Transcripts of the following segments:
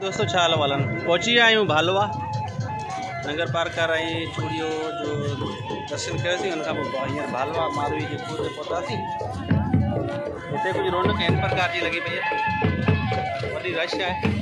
दोस्तों छाल वालन पहुंची आयूँ भालवा नगर पार्क रही चूड़ियों जो दर्शन करे उनका भालवा मारू जो पूरे पहुंचासी इतने कुछ रौनक इन प्रकार की लगी भैया वही रश है।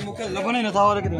मुख्य लगन ही न था और कितने